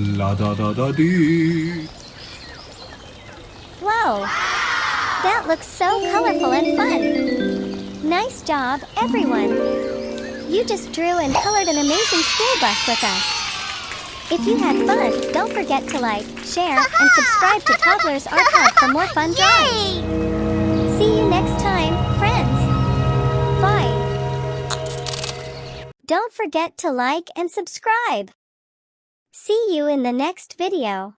La da da da dee. Whoa! That looks so colorful and fun! Nice job, everyone! You just drew and colored an amazing school bus with us. If you had fun, don't forget to like, share, and subscribe to Toddlers Art Hub for more fun drawings. See you next time, friends! Bye! Don't forget to like and subscribe. See you in the next video.